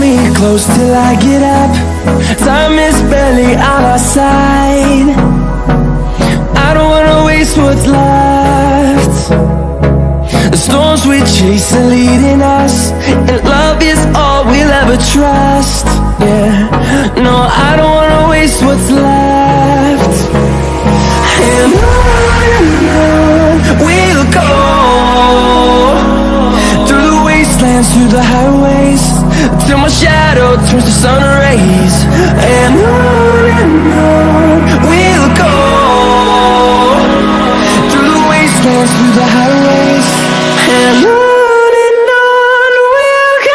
me close till I get up. Time is barely on our side. I don't wanna waste what's left. The storms we chase are leading us, and love is all we'll ever trust. Yeah, no, I don't wanna waste what's left. And on we'll go, through the wastelands, through the highways, till my shadow turns to sun rays. And on we'll go, through the wastelands, through the highways, and on we'll go.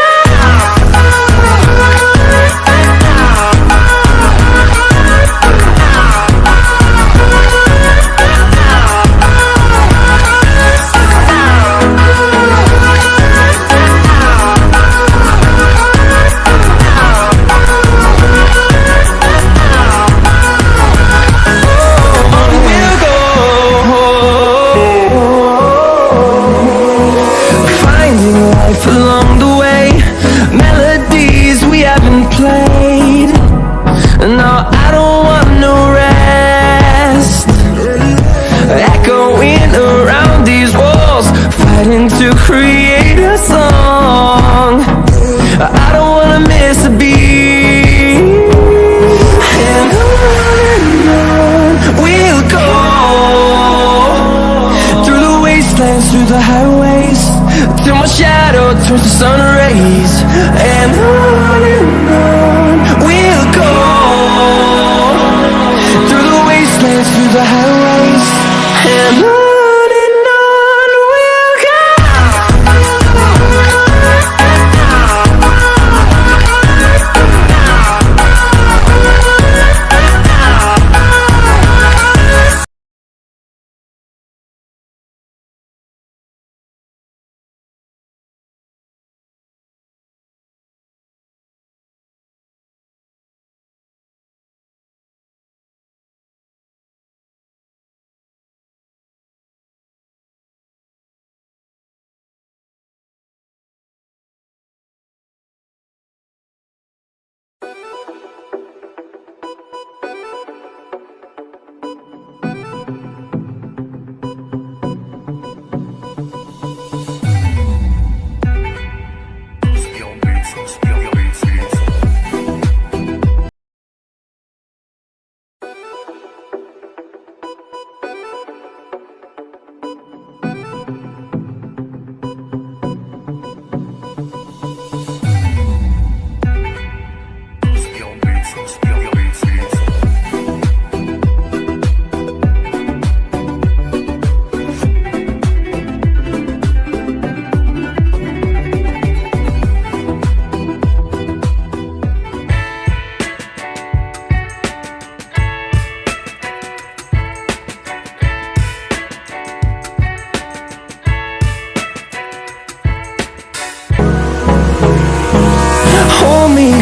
Along the way, melodies we haven't played. No, I don't want no rest. Echoing around these walls, fighting to create a song. I don't wanna miss a beat. And on we'll go, through the wastelands, through the highways, till my shadow turns to sun rays. And on we'll go, through the wastelands, through the highways, and on we'll go.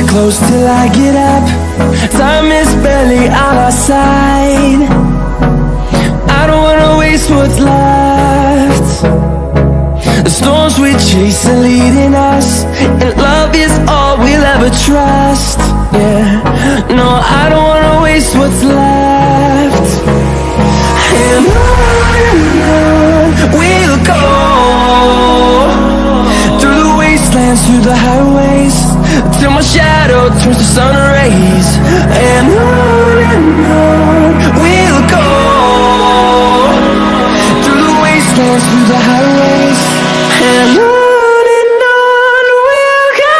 Close till I get up. Time is barely on our side. I don't wanna waste what's left. The storms we chase are leading us, and love is all we'll ever trust. Yeah, no, I don't wanna waste what's left. And on we'll go, through the wastelands, through the highways, till my shadow turns to sun rays. And on we'll go, through the wastelands, through the highways, and on we'll go.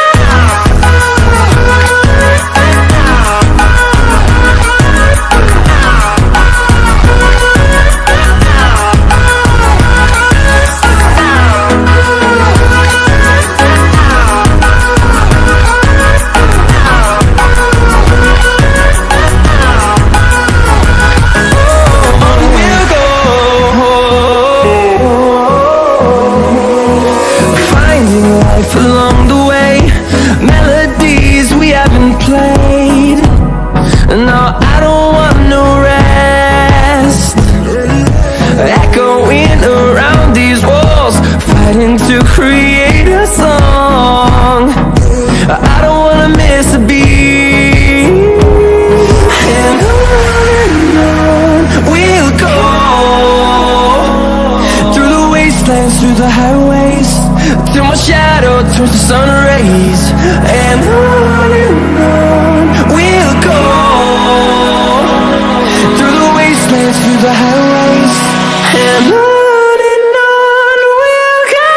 the highways, and on we'll go.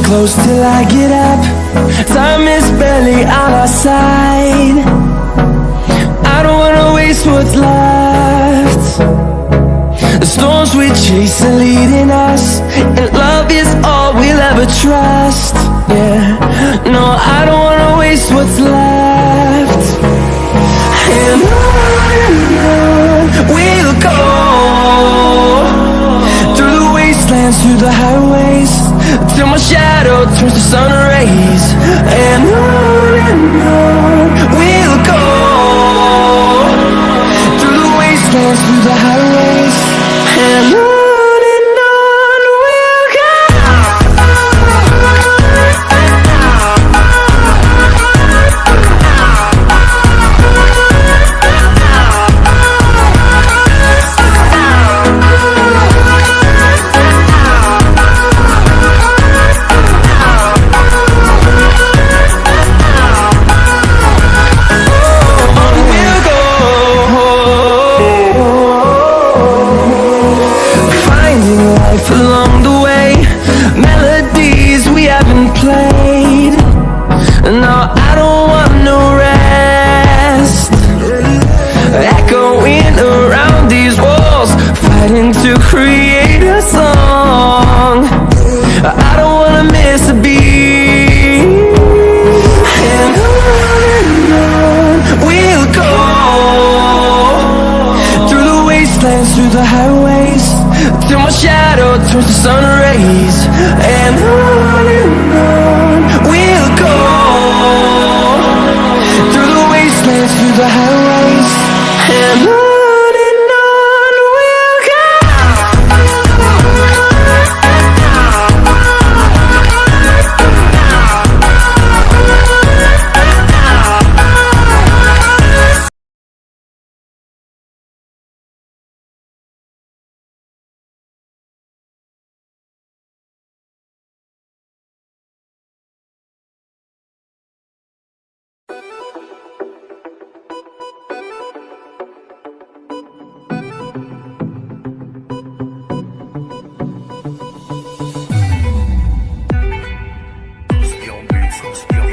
Close till I get up. Time is barely on our side. I don't wanna waste what's left. The storms we chase are leading us, and love is all we'll ever trust. Yeah, no, I don't wanna waste what's left. And on we'll go, through the wastelands, through the highways, till my shadow turns to sun rays. And on we'll go, through the wastelands, through the highways, and on we'll go. Along the way, melodies we haven't played. No, I don't want no rest. Echoing around these walls, fighting to create a song. I don't wanna miss a beat. And on we'll go, through the wastelands, through the highways, till my shadow turns to sun rays. And on we'll go, through the wastelands, through the highways, and on we'll go. Your